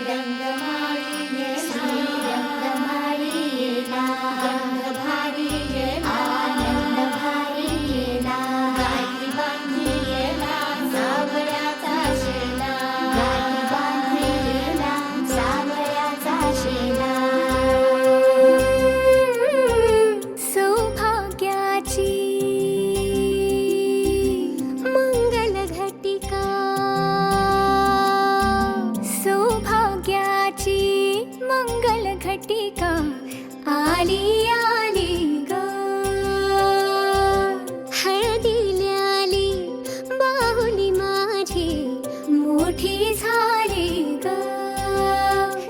रंगमाळीयेला रंगमाळीयेला रंगभारीयेला आनंदभारीयेला गाठी बांधियेला सावळ्याचा शेला गाठी बांधियेला सावळ्याचा शेला सौभाग्याची मंगल घटिका सौभाग्याची मंगल घटिका आली आली ग हळदीला आली बाहुली माझी मोठी झाली ग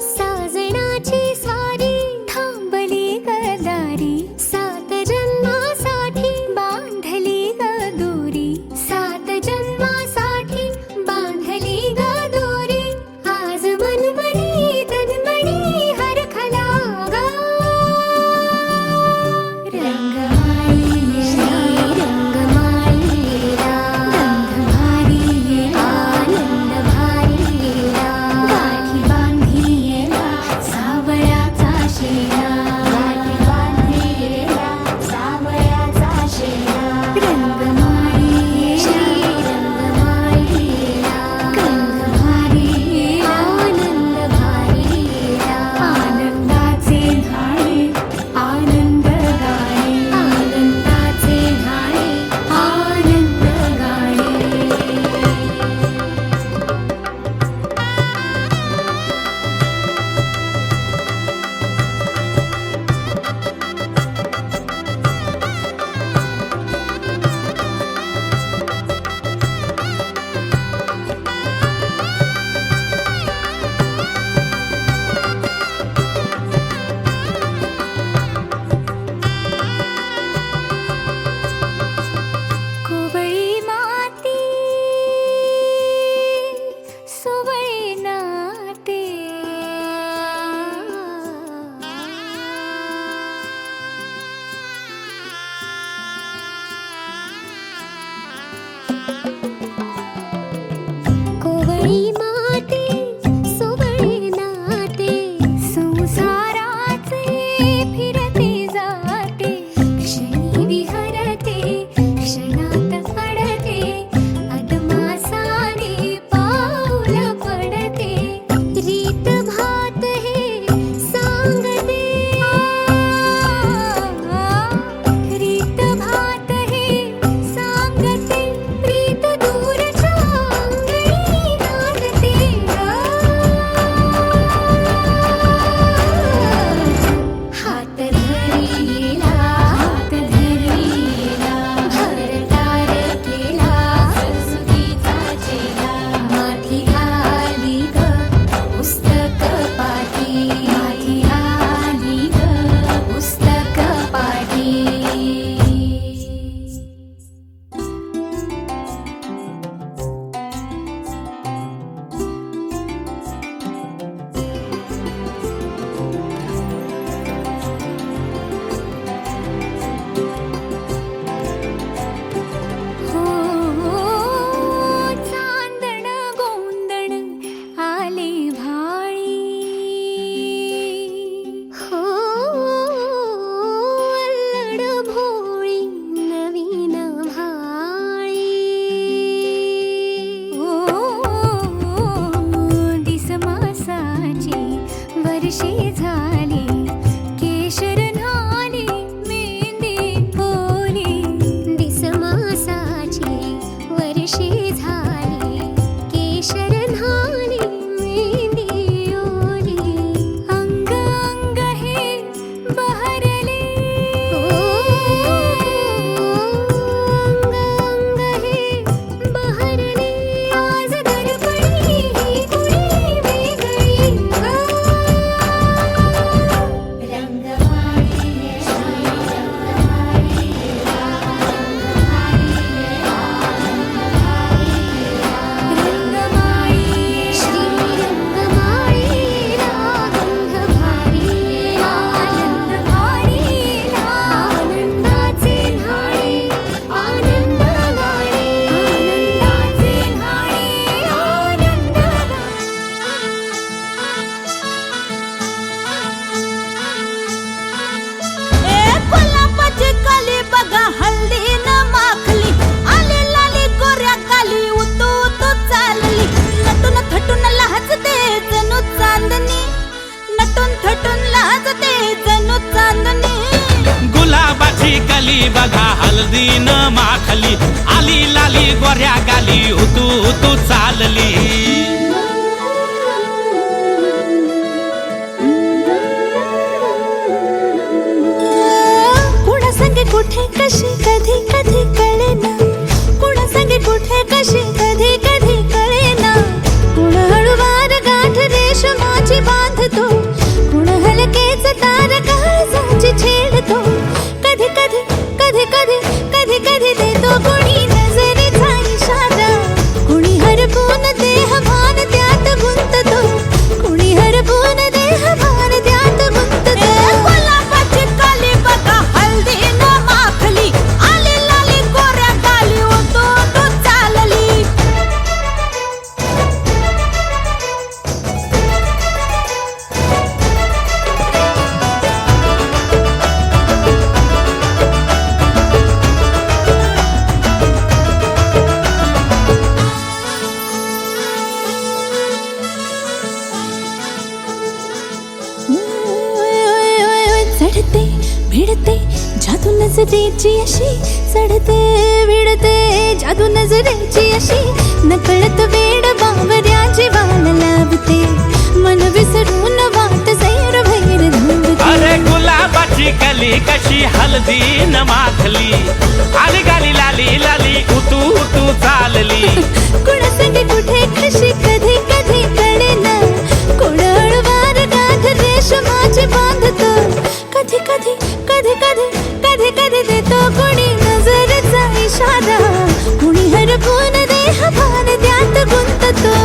साजणाची स्वारी थांबली गदारी सात जन्मासाठी बांधली ग दोरी सात जन्मासाठी बांधली ग दोरी आज मनमणी तन्मणी हरखला ग रंगमाळीयेला रंगमाळीयेला गंधभारीयेला आनंदभारीयेला गाठी बांधियेला सावळ्याचा शेला गाठी बांधियेला सावळ्याचा शेला रंगमाळीयेला रंगमाळीयेला गंधभारीयेला आनंदभारीयेला आनंदाचे धाणे आनंद गाणे आनंदाचे धाणे आनंद गाणे कोवळी माती सुवळी नाते कोवळी माती सुवळी नाते संसाराचे फिरते जाते क्षणी विहरते क्षणात अडते अदमासाने पाऊल पडते रीत भात हे सांगते रीत भात हे सांगते प्रीत दूरच्या अंगणी नांदते हात धरियेला भरतार केला सरस्वतीचा चेला माथी आली ग पुस्तक पाठी माथी आली ग पुस्तक पाठी हळदीन माखली आली लाली गोऱ्या गाली उतू उतू चालली कुणा संगे कुठे कशी कधी कधी कळेना कुणा संगे कुठे कशी कधी कधी कळेना कुण हळूवार गाठ रेशमाची बांधतो कुण हलकेच तार काळजाची छेडतो कधी कधी कधी कधी कधी कधी देतो कुणी नजरेचा इशारा कुणी हरपून देह भान त्यात गुंततो कुणी हरपून देह भान त्यात गुंततो गुलाबाची काली बघा हळदीन माखली आली लाली गोऱ्या गाली उतू उतू चालली चढते भिडते जादू नजरेची अशी चढते भिडते जादू नजरेची अशी नकळत वेड बावऱ्या जीवाला लावते मन विसरून वाट सैर भैर धावते अरे गुलाबाची कली कशी हळदीन माखली आली गाली लाली लाली उतू उतू चालली कुणा संगे कुठे कशी कधी कधी कळेना कुण हळूवार गाठ रेशमाची बांधतो कधी कधी कधी कधी कधी कधी देतो कुणी नजरेचा इशारा कुणी हरपून देह भान त्यात गुंततो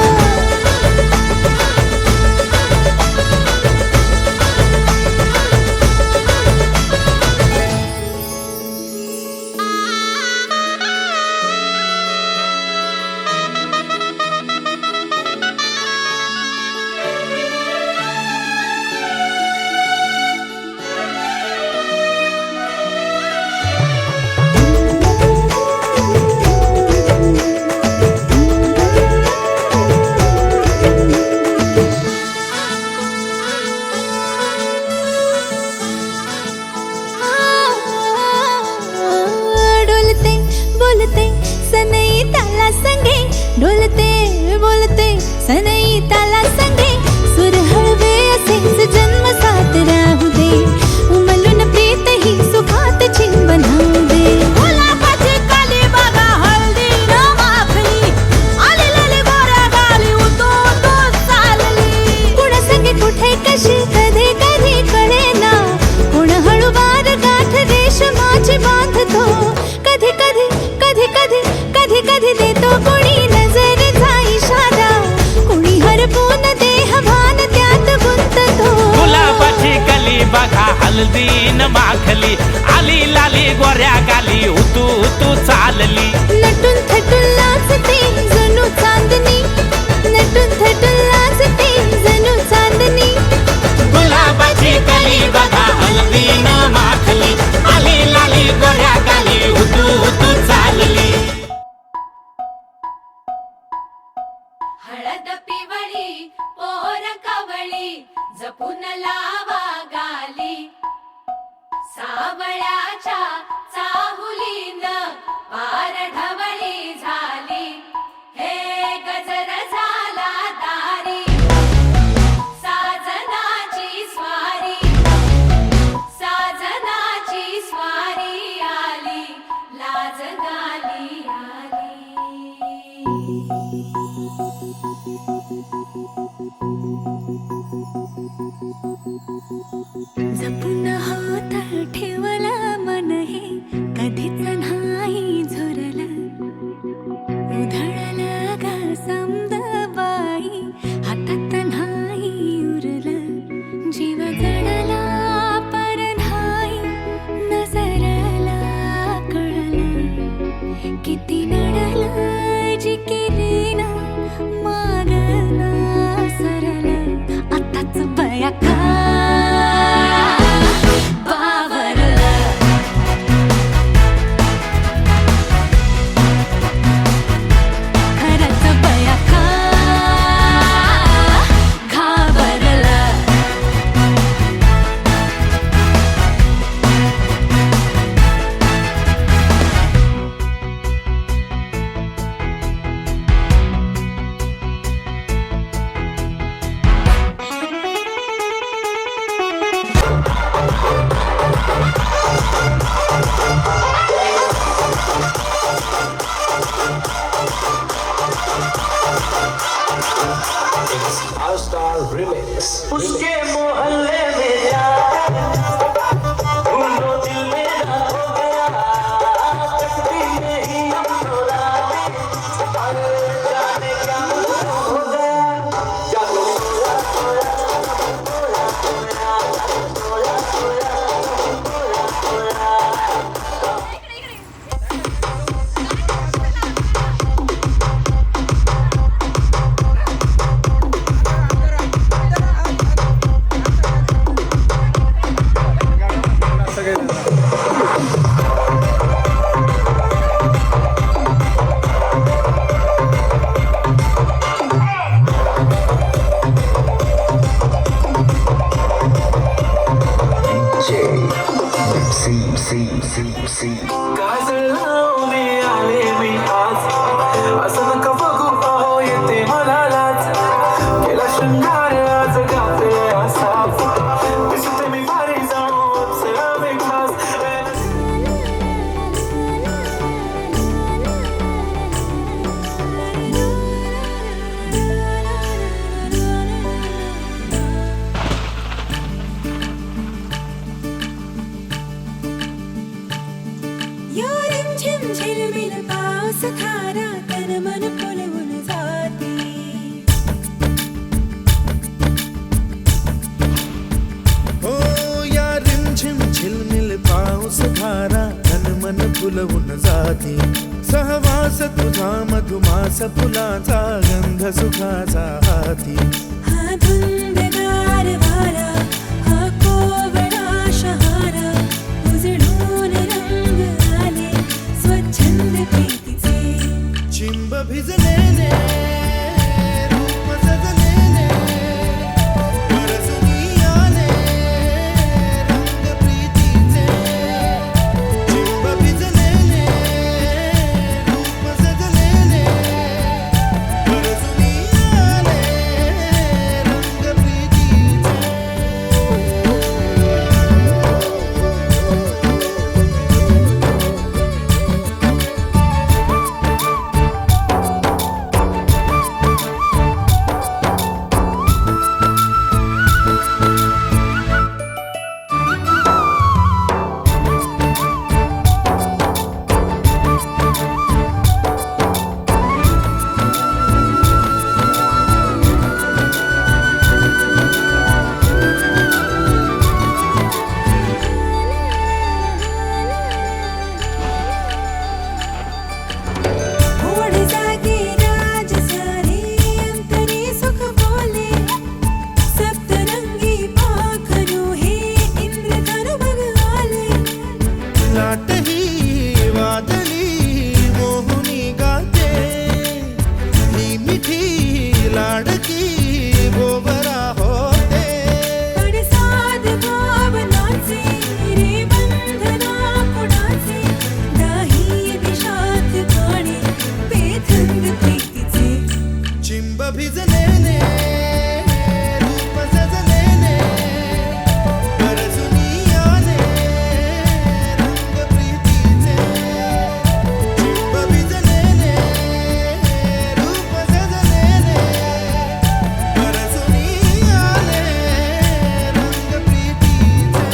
डोलते बोलते सनई ताला संगे डोलते बोलते सनई ताला संगे सुर हळवे असेच जन्म साथ राहू दे उमलून प्रीत ही सुखात चिंबन होऊ दे गुलाबाची काली बघा हळदीन माखली आली लाली गोऱ्या गाली उतू उतू चालली कुणा संगे कुठे कशी कधी कधी कळेना कुण हळूवार गाठ रेशमाची बांधतो कधी कधी कधी कधी कधी कधी देतो कुणी नजरेचा इशारा कुणी हरपून देह भान त्यात गुंततो गुलाबाची कली बघा हळदीन माखली आली लाली गोऱ्या गाली उतू उतू चालली नटून थटून लाजते जणू चांदणी नटून थटून लाजते जणू चांदणी गुलाबाची कली बघा हळदीन माखली आली लाली गोऱ्या गाली उतू उतू चालली हळद पिवळी पोर कवळी जपून लावा गाली सावळ्याच्या चाहुलीन पार ढवळी झाली हे गजर झाला दारी साजनाची स्वारी आली लाज गाली आली जपून होत ठेवला मन हे कधीच नाही झुरलं उधळलं ग समद बाई हातात नाही उरलं जीव जडला पर नाही नजरला कळलं किती नडलं जी केली ना मागना सरलं आताच बया का बावरला काजळ लावणे आले मी आज असं नका बघू अहो येते मला लाज केला शृंगार आज गाते असा दिसते मी भारी जाणू अप्सरावे खास यो रिमझिम झिलमिल पाऊस धारा तन मन फुलवून जाते हो या रिमझिम झिलमिल पाऊस धारा तन मन फुलवून जाते सहवास तुझा मधुमास फुलाचा गंध सुखाचा हाती हा धुंदगार वारा हा कोवळा शहारा उजळून रंग आले स्वच्छंद प्रीतीचे चिंब भिजलेले रूप सजलेले परसुनी आले रंग प्रीतीचे चिंब भिजलेले रूप सजलेले परसुनी आले रंग प्रीतीचे ओढ जागे राज सारे अंतरी सुख बोले सप्तरंगी पाखरू हे इंद्रधनु बघ आले लाट ही वादळी मोहुनी गाते ही मिठी लाडकी गोबरा होते पडसाद भावनाचे रे बंधना कुणाचे दाही दिशात गाणे बेथंग प्रीतीचे चिंब भिजलेले रूप सजलेले परसुनी आले रंग प्रीतीचे चिंब भिजलेले रूप सजलेले परसुनी आले रंग प्रीतीचे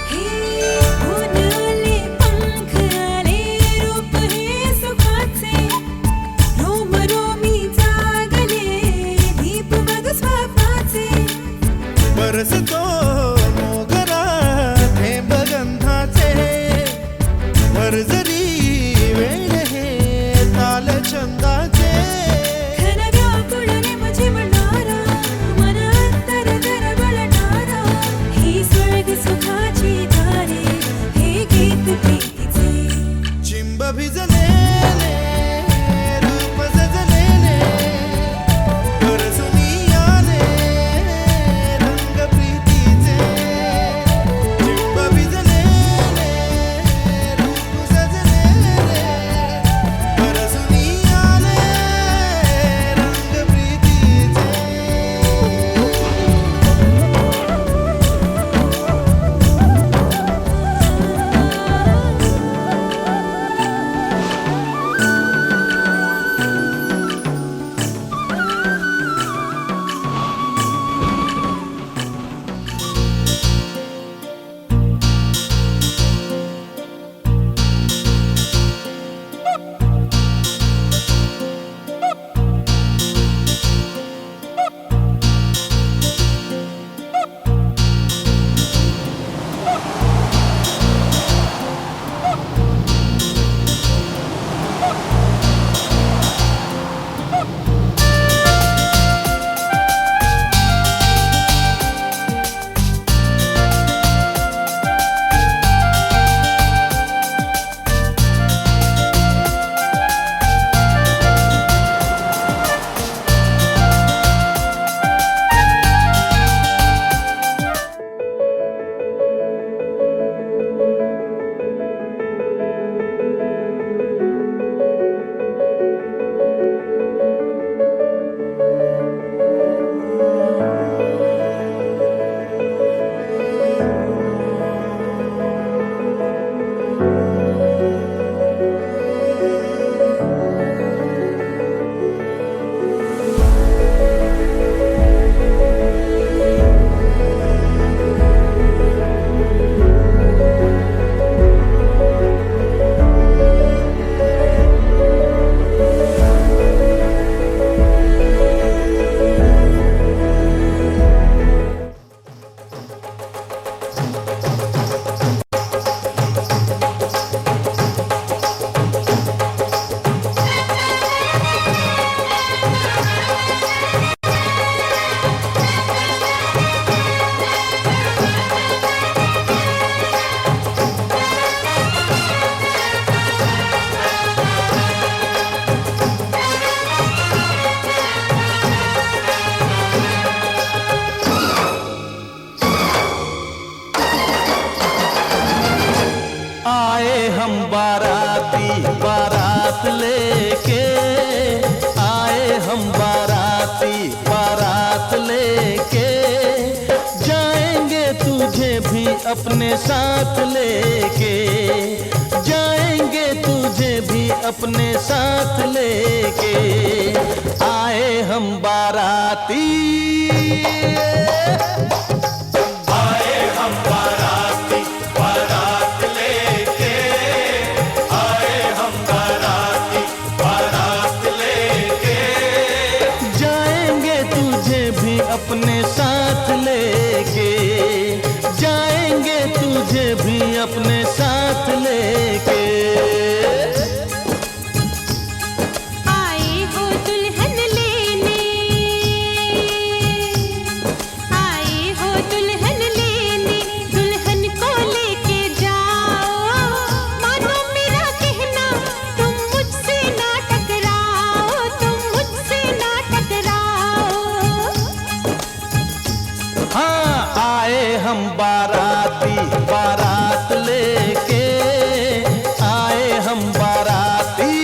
हे ऊनले पंख आले रूप हे सुखाचे रोम रोमी जागले दीप बघ स्वप्नाचे बरसतो मोगरा थेंब गंधाचे भरजरी वेळ हे ताल छंदाचे घन व्याकुळ रिमझिम नारा मन अंतर दरवळणारा ही स्वर्ग सुखाची दारे हे गीत प्रीतीचे चिंब भिजलेले रूप सजलेले परसुनी आले रंग प्रीतीचे अपने साथ लेके, जाएंगे तुझे भी अपने साथ लेके, आए हम बाराती, आए हम बाराती, बारात लेके आए हम बाराती, बारात लेके जाएंगे तुझे भी अपने साथ लेके, जाएंगे तुझे भी अपने साथ लेके। आए हो दुल्हन लेने, आए हो दुल्हन लेने, दुल्हन को लेके जाओ, मानो मेरा कहना, तुम मुझसे ना टकराओ, तुम मुझसे ना टकराओ। हाँ आए हम बाराती, बारात लेके आए हम बाराती।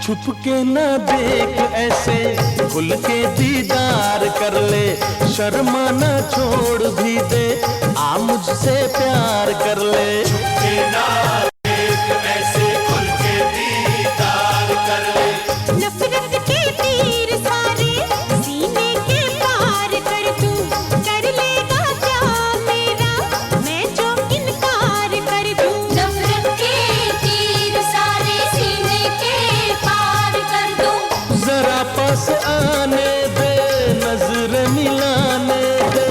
छुप के न देख ऐसे, खुल के दीदार कर ले, शर्मा न छोड़ भी दे, आ मुझसे प्यार कर ले। के ना देख ऐसे खुल के दीदार कर ले, नफरत के तीर सारे सीने के पार कर दूं, कर लेगा क्या मेरा मैं जो इनकार कर दूं। नफरत के तीर सारे सीने के पार कर दूं। जरा पास आने दे, नजर मिलाने दे,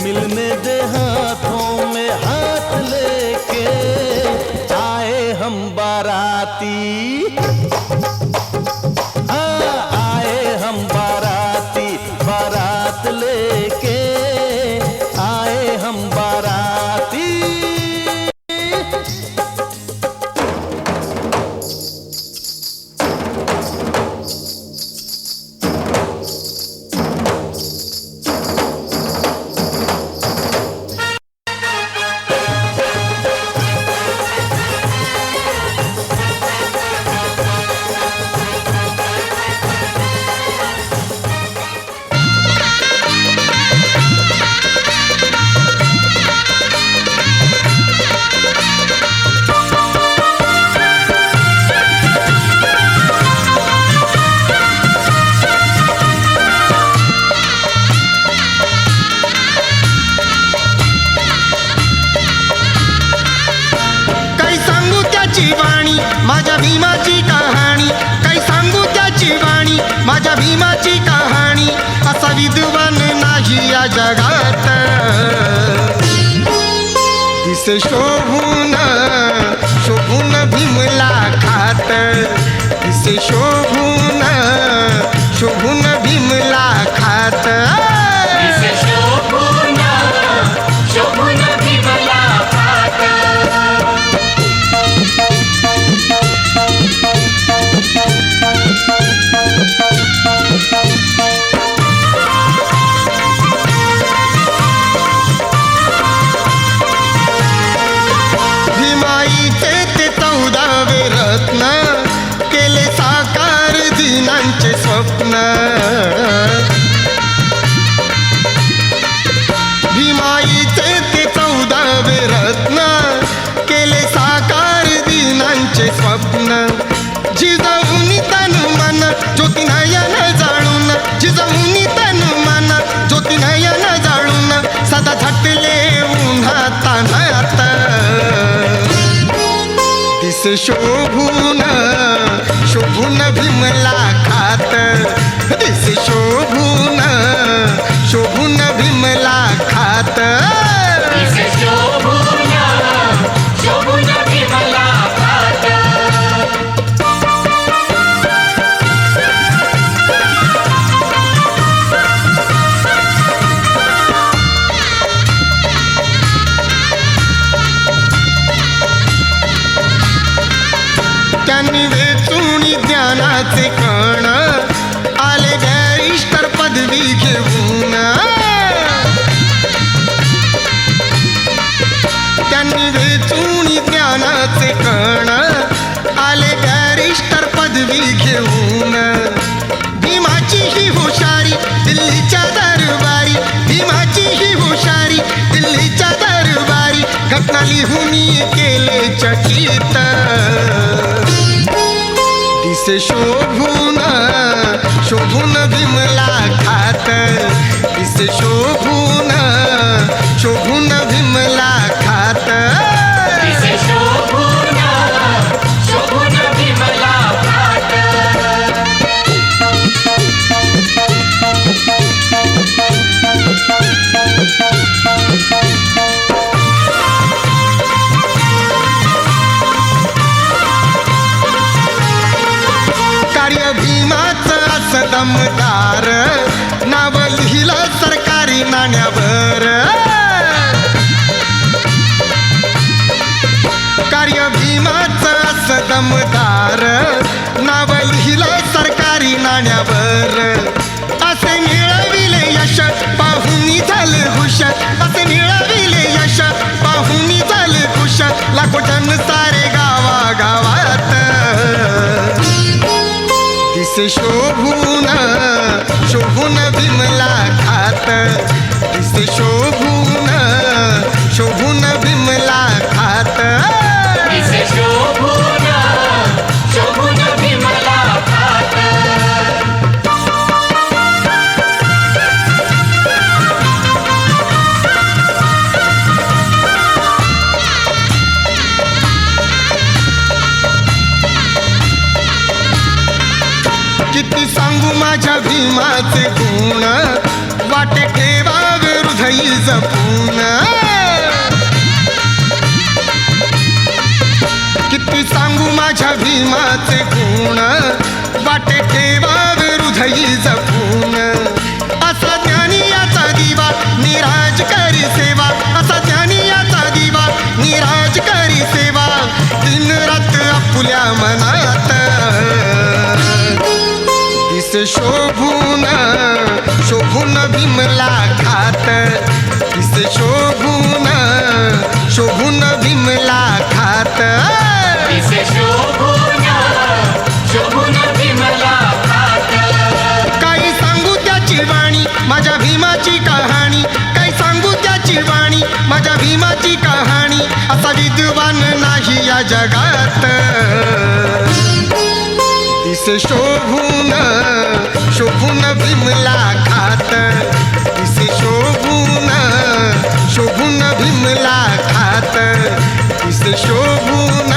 मिलने दे हाथों में हाथ लेके, आए हम बाराती, हाँ आए हम बाराती, बारात लेके आए हम बाराती। काही सांगू त्याची वाणी माझ्या भीमाची कहाणी, काही सांगू त्याची वाणी माझ्या भीमाची कहाणी, असा विद्वान नाही या जगात, दिसे शोभून शोभून भीमला खात, दिसे शोभून शोभून भीमला खात। शोभून शोभून भीमला खात, भीमाईचे ते 14वे रत्न, केले साकार दिनांचे स्वप्न, भीमाईचे ते 14वे रत्न, केले साकार दिनांचे स्वप्न, जिजाऊन तन मन ज्योती नयन जाळून, जिजाऊन तन मन ज्योती नयन जाळून, सदा झटले उन्हात तान्हात, दिसे शोभून शोभून भीमला खात, दिसे शोभून शोभून भीमला खात। शोभून शोभून भीमला खात, पदवी घेऊन त्यांनी वेचून ज्ञानाचे कण आले बॅरिस्टर पदवी घेऊन भीमाची ही हुशारी दिल्लीच्या दरबारी भीमाची ही हुशारी दिल्लीच्या दरबारी घटना लिहून केले चकित दिसे शोभून शोभून भीमला खात दिसे शोभून शोभून भीमला खात दिसे शोभून शोभून भीमला खात. कार्य भीमाचं असं दमदार नाव लिहिलं सरकारी नाण्यावर कार्य भीमाचं असं दमदार नाव लिहिलं सरकारी नाण्यावर असे मिळविले यश पाहुनी झाले हुश असे मिळविले यश पाहुनी झाले खुश लाखो जन सारे गावागावात दिसे शोभून शोभून भीमला खात दिसे शोभून शोभून भीमला खात दिसे शोभून शोभून भीमला खात. किती सांगू माझ्या भीमाचे गुण वाटे ठेवावे हृदयी जपून किती सांगू माझ्या भीमाचे गुण वाटे ठेवावे हृदयी जपून असा ज्ञानी याचा दिवा निराज करी सेवा असा ज्ञानी याचा दिवा निराज करी सेवा दिन रात आपुल्या मनात दिसे शोभून शोभून भीमला खात दिसे शोभून शोभून भीमला खात दिसे शोभून शोभून भीमला खात. काही सांगू त्याची वाणी माझ्या भीमाची कहाणी काही सांगू त्याची वाणी माझ्या भीमाची कहाणी असा विद्वान नाही या जगात दिसे शोभून शोभून भीमला खात दिसे शोभून शोभून भीमला खात दिसे शोभून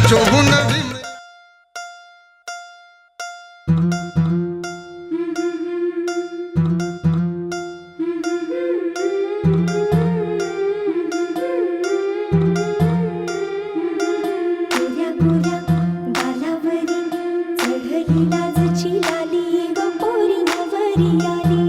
शोभून भीम गोऱ्या गोऱ्या गालावरी चढली लाजची लाली ग पोरी नवरी आली